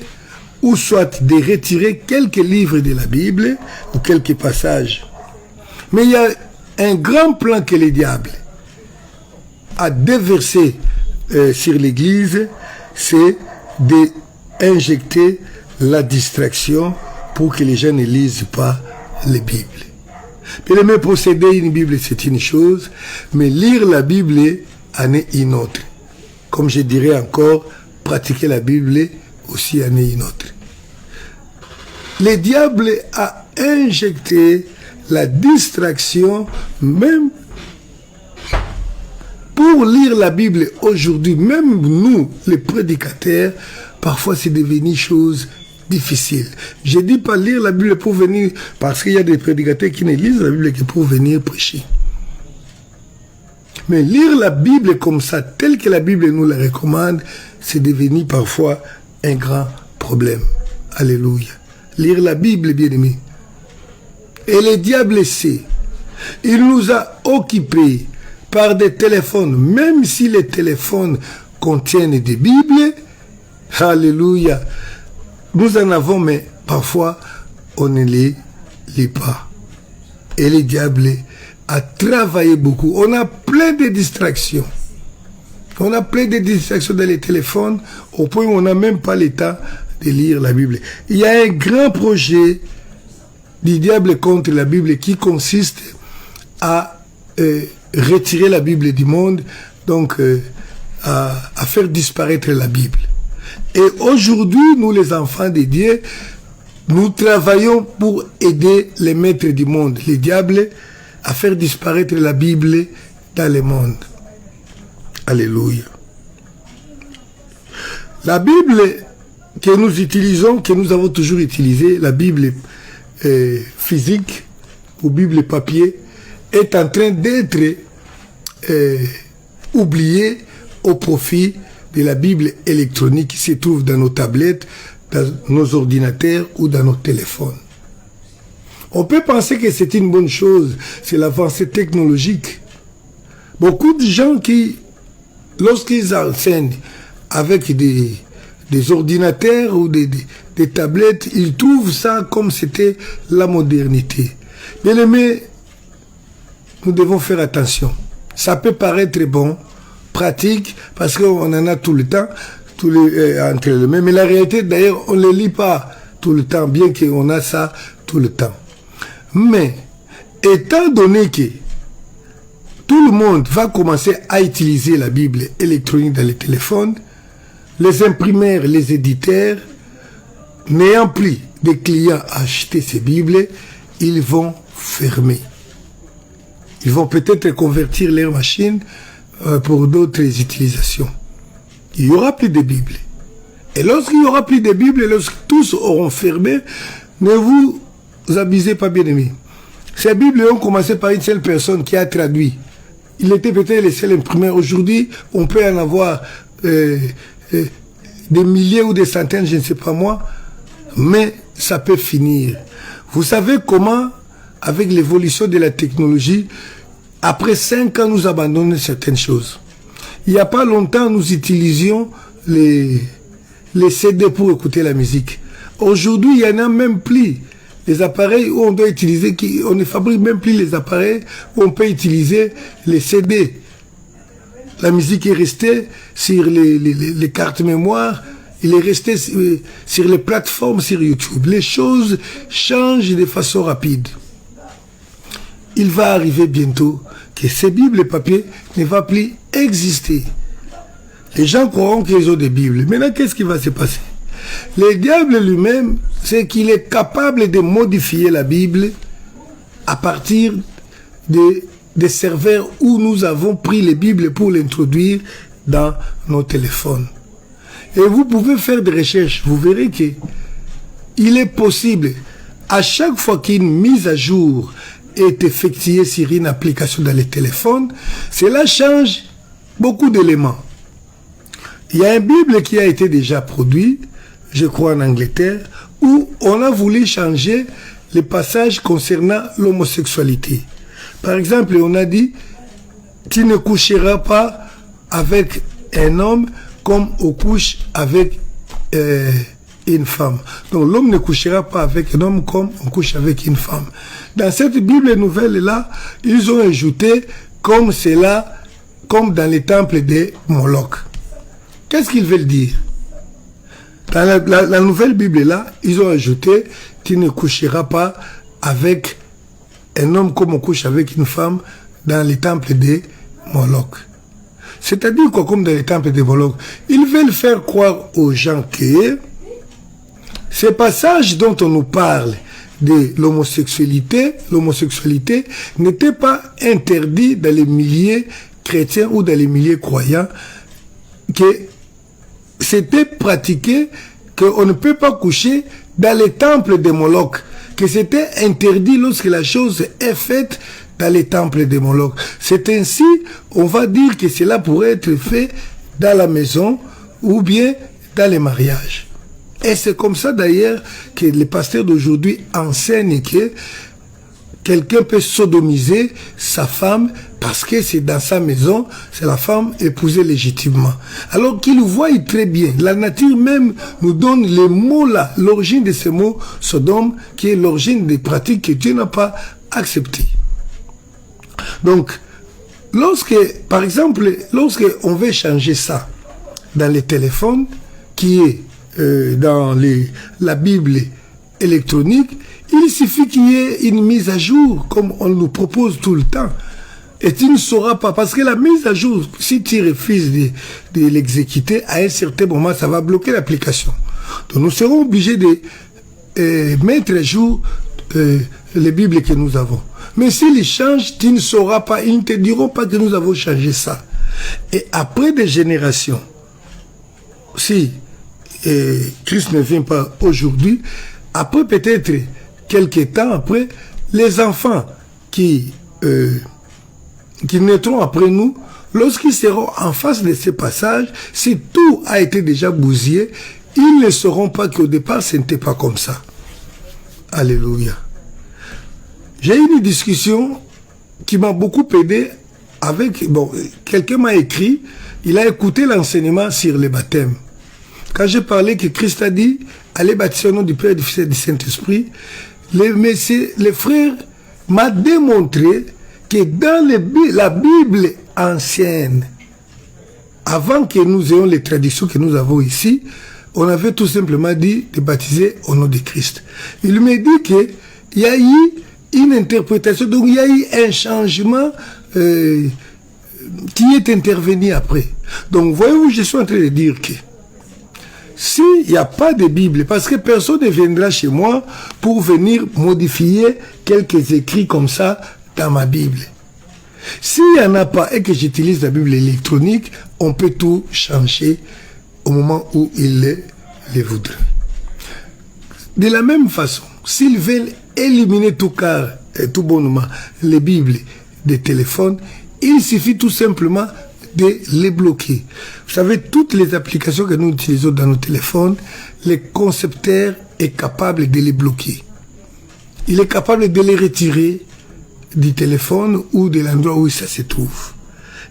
ou soit de retirer quelques livres de la Bible ou quelques passages. Mais il y a un grand plan que le diable a déversé sur l'Église, c'est d'injecter la distraction pour que les gens ne lisent pas les Bibles. Mais même posséder une Bible, c'est une chose, mais lire la Bible en est une autre. Comme je dirais encore, pratiquer la Bible aussi en est une autre. Le diable a injecté la distraction, même pour lire la Bible aujourd'hui, même nous, les prédicateurs, parfois c'est devenu chose difficile. Je ne dis pas lire la Bible pour venir, parce qu'il y a des prédicateurs qui ne lisent la Bible que pour venir prêcher. Mais lire la Bible comme ça, telle que la Bible nous la recommande, c'est devenu parfois un grand problème. Alléluia. Lire la Bible, bien-aimé. Et le diable sait. Il nous a occupés par des téléphones, même si les téléphones contiennent des Bibles. Alléluia. Nous en avons, mais parfois, on ne les lit pas. Et le diable a travaillé beaucoup. On a plein de distractions. On a plein de distractions dans les téléphones, au point où on n'a même pas le temps de lire la Bible. Il y a un grand projet du diable contre la Bible qui consiste à retirer la Bible du monde, donc à faire disparaître la Bible. Et aujourd'hui, nous les enfants de Dieu, nous travaillons pour aider les maîtres du monde, les diables, à faire disparaître la Bible dans le monde. Alléluia. La Bible que nous utilisons, que nous avons toujours utilisée, la Bible physique ou Bible papier, est en train d'être oubliée au profit de la Bible électronique qui se trouve dans nos tablettes, dans nos ordinateurs ou dans nos téléphones. On peut penser que c'est une bonne chose, c'est l'avancée technologique. Beaucoup de gens qui, lorsqu'ils enseignent avec des ordinateurs ou des tablettes, ils trouvent ça comme c'était la modernité. Bien aimé, nous devons faire attention. Ça peut paraître bon, pratique, parce qu'on en a tout le temps, entre les mains. Mais la réalité, d'ailleurs, on ne les lit pas tout le temps, bien qu'on a ça tout le temps. Mais, étant donné que tout le monde va commencer à utiliser la Bible électronique dans les téléphones, les imprimeurs, les éditeurs, n'ayant plus de clients à acheter ces Bibles, ils vont fermer. Ils vont peut-être convertir leurs machines pour d'autres utilisations. Il n'y aura plus de Bible. Et lorsqu'il n'y aura plus de Bible, lorsque tous auront fermé, ne vous abusez pas, bien aimés. Ces Bibles ont commencé par une seule personne qui a traduit. Il était peut-être le seul imprimeur. Aujourd'hui, on peut en avoir des milliers ou des centaines, je ne sais pas moi, mais ça peut finir. Vous savez comment, avec l'évolution de la technologie, après 5 ans, nous abandonnons certaines choses. Il n'y a pas longtemps, nous utilisions les CD pour écouter la musique. Aujourd'hui, il n'y en a même plus. Les appareils où on doit utiliser, on ne fabrique même plus les appareils où on peut utiliser les CD. La musique est restée sur les cartes mémoire, il est resté sur les plateformes sur YouTube. Les choses changent de façon rapide. Il va arriver bientôt que ces Bibles papier ne va plus exister. Les gens croiront qu'ils ont des Bibles. Maintenant, qu'est-ce qui va se passer? Le diable lui-même, c'est qu'il est capable de modifier la Bible à partir des serveurs où nous avons pris les Bibles pour l'introduire dans nos téléphones. Et vous pouvez faire des recherches, vous verrez que il est possible, à chaque fois qu'une mise à jour est effectuée sur une application dans les téléphones, cela change beaucoup d'éléments. Il y a une Bible qui a été déjà produite, je crois en Angleterre, où on a voulu changer les passages concernant l'homosexualité. Par exemple, on a dit, tu ne coucheras pas avec un homme comme on couche avec une femme. Donc l'homme ne couchera pas avec un homme comme on couche avec une femme. Dans cette Bible nouvelle-là, ils ont ajouté comme cela, comme dans les temples de Moloch. Qu'est-ce qu'ils veulent dire? Dans la nouvelle Bible-là, ils ont ajouté « Tu ne coucheras pas avec un homme comme on couche avec une femme dans les temples de Moloch. » C'est-à-dire quoi, comme dans les temples de Moloch? Ils veulent faire croire aux gens que ces passages dont on nous parle de l'homosexualité n'était pas interdit dans les milieux chrétiens ou dans les milieux croyants, que c'était pratiqué, qu'on ne peut pas coucher dans les temples de Moloch, que c'était interdit lorsque la chose est faite dans les temples de Moloch. C'est ainsi, on va dire que cela pourrait être fait dans la maison ou bien dans les mariages. Et c'est comme ça d'ailleurs que les pasteurs d'aujourd'hui enseignent que quelqu'un peut sodomiser sa femme parce que c'est dans sa maison, c'est la femme épousée légitimement. Alors qu'il voit très bien, la nature même nous donne les mots là, l'origine de ces mots Sodome, qui est l'origine des pratiques que Dieu n'a pas acceptées. Donc, par exemple, lorsque on veut changer ça dans les téléphones, qui est dans la Bible électronique, il suffit qu'il y ait une mise à jour, comme on nous propose tout le temps. Et tu ne sauras pas, parce que la mise à jour, si tu refuses de l'exécuter, à un certain moment, ça va bloquer l'application. Donc nous serons obligés de mettre à jour les Bibles que nous avons. Mais s'ils changent, tu ne sauras pas, ils ne te diront pas que nous avons changé ça. Et après des générations, si Christ ne vient pas aujourd'hui, après peut-être quelques temps après, les enfants qui naîtront après nous, lorsqu'ils seront en face de ces passages, si tout a été déjà bousillé, ils ne sauront pas qu'au départ, ce n'était pas comme ça. Alléluia. J'ai eu une discussion qui m'a beaucoup aidé avec... Bon, quelqu'un m'a écrit, il a écouté l'enseignement sur les baptêmes. Quand j'ai parlé que Christ a dit, allez baptiser au nom du Père, du Fils et du Saint-Esprit, les frères m'ont démontré que dans la Bible ancienne, avant que nous ayons les traditions que nous avons ici, on avait tout simplement dit de baptiser au nom de Christ. Il me dit qu'il y a eu une interprétation, donc il y a eu un changement qui est intervenu après. Donc voyez-vous, je suis en train de dire que s'il n'y a pas de Bible, parce que personne ne viendra chez moi pour venir modifier quelques écrits comme ça dans ma Bible. S'il n'y en a pas et que j'utilise la Bible électronique, on peut tout changer au moment où il le voudrait. De la même façon, s'ils veulent éliminer tout bonnement les Bibles des téléphones, il suffit tout simplement de les bloquer. Vous savez, toutes les applications que nous utilisons dans nos téléphones, le concepteur est capable de les bloquer. Il est capable de les retirer du téléphone ou de l'endroit où ça se trouve.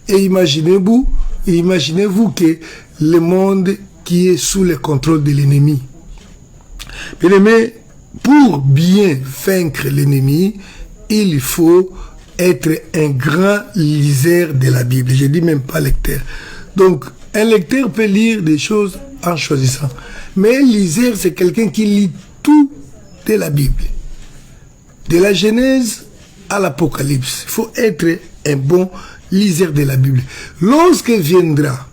Et imaginez-vous que le monde qui est sous le contrôle de l'ennemi. Mais pour bien vaincre l'ennemi, il faut être un grand liseur de la Bible. Je dis même pas lecteur. Donc, un lecteur peut lire des choses en choisissant. Mais un liseur, c'est quelqu'un qui lit tout de la Bible. De la Genèse à l'Apocalypse. Il faut être un bon liseur de la Bible. Lorsque viendra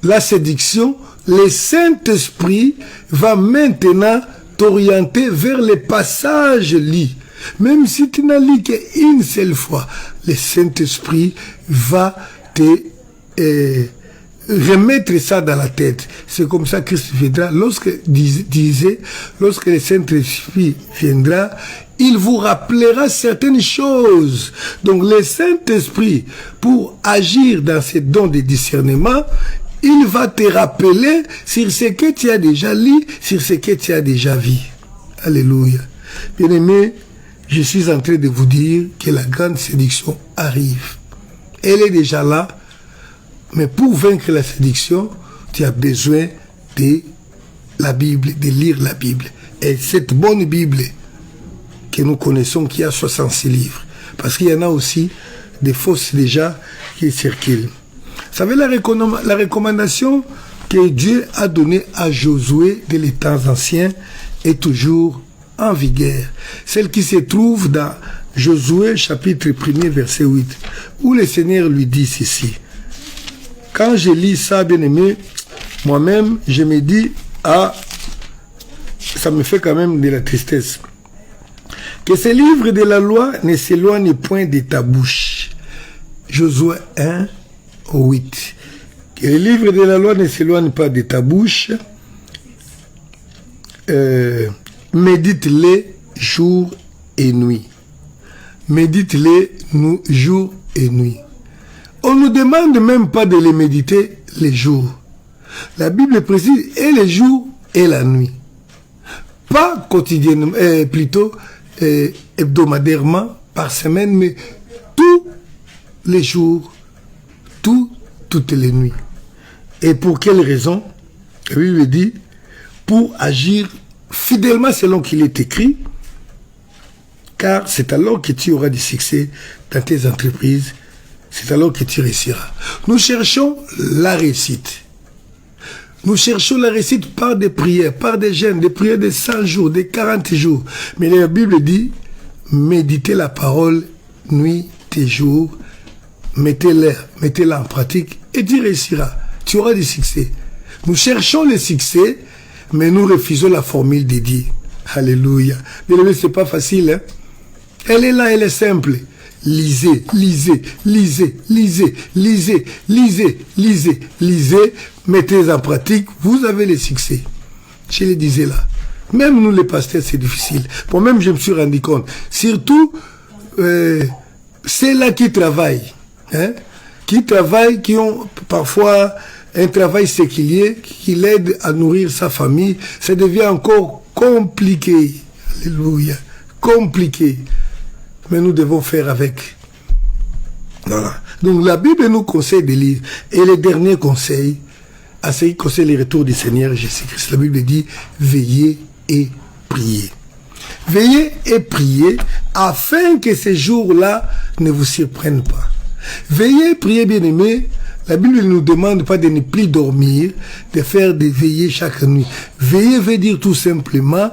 la séduction, le Saint-Esprit va maintenant t'orienter vers les passages lits. Même si tu n'as lu qu'une seule fois, le Saint-Esprit va te remettre ça dans la tête. C'est comme ça que Christ viendra. Lorsque le Saint-Esprit viendra, il vous rappellera certaines choses. Donc le Saint-Esprit, pour agir dans ces dons de discernement, il va te rappeler sur ce que tu as déjà lu, sur ce que tu as déjà vu. Alléluia. Bien-aimés, je suis en train de vous dire que la grande séduction arrive. Elle est déjà là, mais pour vaincre la séduction, tu as besoin de la Bible, de lire la Bible. Et cette bonne Bible que nous connaissons, qui a 66 livres, parce qu'il y en a aussi des fausses déjà qui circulent. Vous savez, la recommandation que Dieu a donnée à Josué dès les temps anciens est toujours en vigueur. Celle qui se trouve dans Josué chapitre 1er verset 8, où le Seigneur lui dit ceci. Quand je lis ça, bien aimé, moi-même, je me dis, ah, ça me fait quand même de la tristesse. Que ce livre de la loi ne s'éloigne point de ta bouche. Josué 1, 8. Que le livre de la loi ne s'éloigne pas de ta bouche. Médite-les jour et nuit. Médite-les jour et nuit. On ne nous demande même pas de les méditer les jours. La Bible précise et les jours et la nuit. Pas quotidiennement, plutôt hebdomadairement, par semaine, mais tous les jours, toutes les nuits. Et pour quelle raison? La Bible dit, pour agir fidèlement selon qu'il est écrit, car c'est alors que tu auras du succès dans tes entreprises, c'est alors que tu réussiras. Nous cherchons la réussite. Nous cherchons la réussite par des prières, par des jeûnes, des prières de 100 jours, de 40 jours. Mais la Bible dit, méditez la parole nuit et jour, mettez-la en pratique et tu réussiras. Tu auras du succès. Nous cherchons le succès, mais nous refusons la formule dédiée. Alléluia. Mais ce n'est pas facile. Hein? Elle est là, elle est simple. Lisez, lisez, lisez, lisez, lisez, lisez, lisez, lisez, mettez en pratique, vous avez le succès. Je le disais là. Même nous les pasteurs, c'est difficile. Moi-même, je me suis rendu compte. Surtout, c'est là qui travaillent. Hein? Qui travaillent, qui ont parfois un travail séculier, qui l'aide à nourrir sa famille. Ça devient encore compliqué. Alléluia. Compliqué. Mais nous devons faire avec. Voilà. Donc la Bible nous conseille de lire. Et le dernier conseil, à ce qui concerne le retour du Seigneur Jésus-Christ, la Bible dit, veillez et priez. Veillez et priez afin que ces jours-là ne vous surprennent pas. Veillez et priez, bien-aimés. La Bible ne nous demande pas de ne plus dormir, de faire des veillées chaque nuit. Veiller veut dire tout simplement,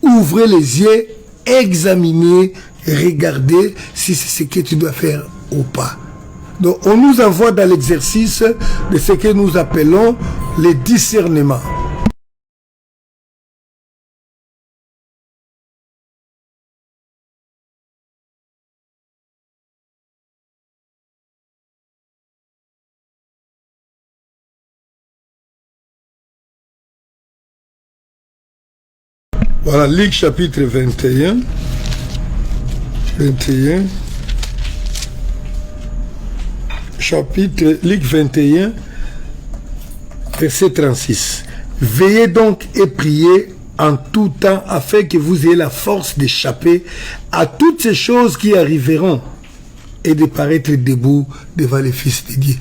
ouvrez les yeux, examinez, regardez si c'est ce que tu dois faire ou pas. Donc on nous envoie dans l'exercice de ce que nous appelons le discernement. Voilà, Luc chapitre 21. 21. Chapitre Luc 21, verset 36. Veillez donc et priez en tout temps afin que vous ayez la force d'échapper à toutes ces choses qui arriveront et de paraître debout devant les fils de Dieu.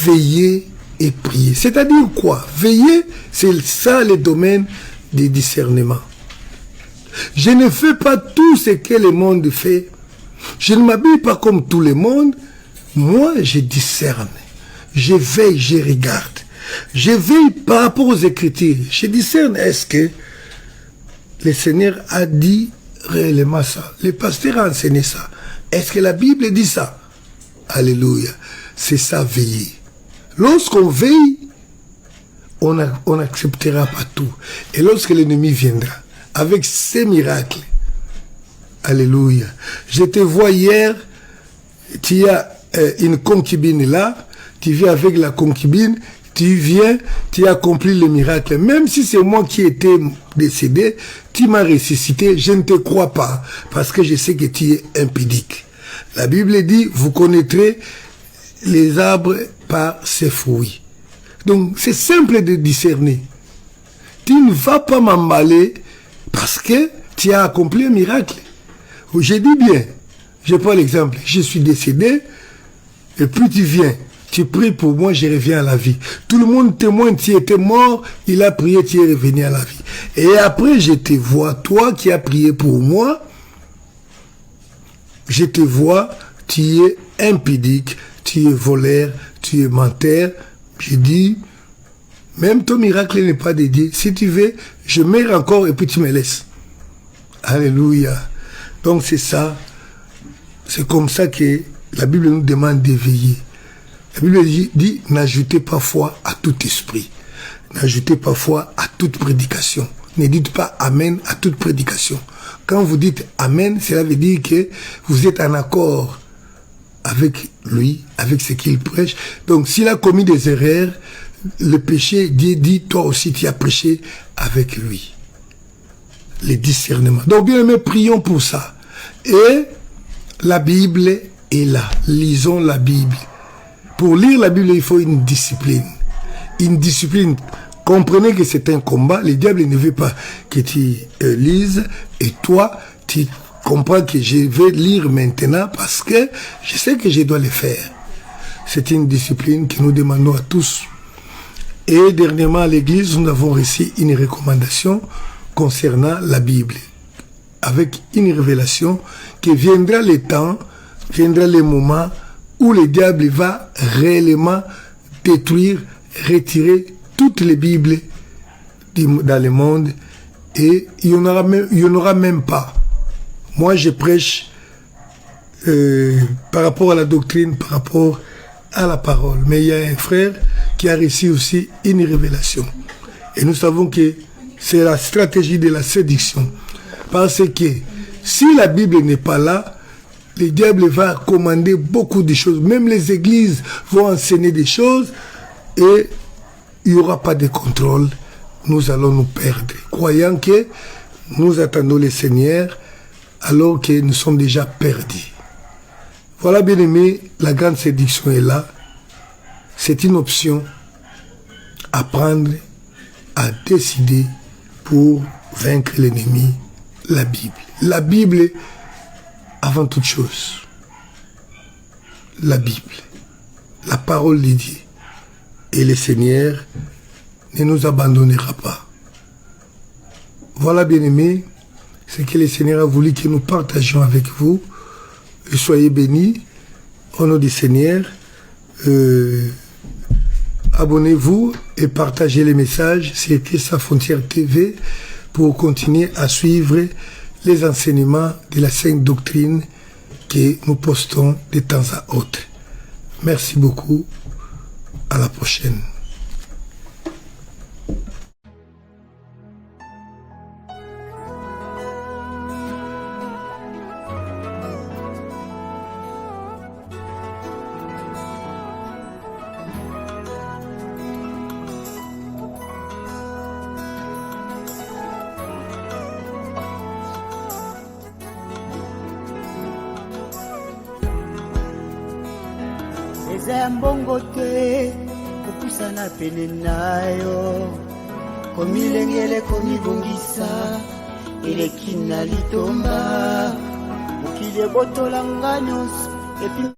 Veillez et priez. C'est-à-dire quoi? Veiller, c'est ça le domaine du discernement. Je ne fais pas tout ce que le monde fait. Je ne m'habille pas comme tout le monde. Moi, je discerne. Je veille, je regarde. Je veille par rapport aux Écritures. Je discerne. Est-ce que le Seigneur a dit réellement ça? Le pasteur a enseigné ça. Est-ce que la Bible dit ça? Alléluia. C'est ça, veiller. Lorsqu'on veille, on n'acceptera pas tout. Et lorsque l'ennemi viendra, avec ses miracles, alléluia. Je te vois hier, tu as une concubine là, tu viens avec la concubine, tu viens, tu accomplis le miracle. Même si c'est moi qui étais décédé, tu m'as ressuscité, je ne te crois pas, parce que je sais que tu es impudique. La Bible dit, vous connaîtrez les arbres par ses fruits. Donc, c'est simple de discerner. Tu ne vas pas m'emballer parce que tu as accompli un miracle. Je dis bien, je prends l'exemple, je suis décédé, et puis tu viens, tu pries pour moi, je reviens à la vie. Tout le monde témoigne, tu étais mort, il a prié, tu es revenu à la vie. Et après, je te vois, toi qui as prié pour moi, je te vois, tu es impudique, tu es voleur, tu es menteur. Je dis, même ton miracle n'est pas dédié. Si tu veux, je meurs encore et puis tu me laisses. Alléluia. Donc c'est ça. C'est comme ça que la Bible nous demande d'éveiller. La Bible dit, n'ajoutez pas foi à tout esprit. N'ajoutez pas foi à toute prédication. Ne dites pas Amen à toute prédication. Quand vous dites Amen, cela veut dire que vous êtes en accord avec lui, avec ce qu'il prêche. Donc s'il a commis des erreurs, le péché, Dieu dit, toi aussi tu as prêché avec lui. Les discernements. Donc bien aimé, prions pour ça. Et la Bible est là. Lisons la Bible. Pour lire la Bible, il faut une discipline. Une discipline. Comprenez que c'est un combat. Le diable ne veut pas que tu lises. Et toi, tu comprends que je vais lire maintenant parce que je sais que je dois le faire. C'est une discipline que nous demandons à tous. Et dernièrement, à l'église, nous avons reçu une recommandation concernant la Bible. Avec une révélation que viendra le temps, viendra le moment où le diable va réellement détruire, retirer toutes les Bibles dans le monde et il n'y en aura même pas. Moi, je prêche par rapport à la doctrine, par rapport à la parole. Mais il y a un frère qui a reçu aussi une révélation. Et nous savons que c'est la stratégie de la séduction. Parce que si la Bible n'est pas là, le diable va commander beaucoup de choses. Même les églises vont enseigner des choses et il n'y aura pas de contrôle. Nous allons nous perdre. Croyant que nous attendons le Seigneur alors que nous sommes déjà perdus. Voilà, bien aimé, la grande séduction est là. C'est une option à prendre, à décider pour vaincre l'ennemi, la Bible. La Bible, avant toute chose, la Bible, la parole de Dieu. Et le Seigneur ne nous abandonnera pas. Voilà, bien aimé, ce que le Seigneur a voulu que nous partagions avec vous. Et soyez bénis au nom du Seigneur. Abonnez-vous et partagez les messages sur Christ Frontière TV pour continuer à suivre les enseignements de la Sainte Doctrine que nous postons de temps à autre. Merci beaucoup. À la prochaine. Eza mbongo te kopusana pene nayo komilengele komibongisa eleki na litomba mokili ebotola nga nyonso epi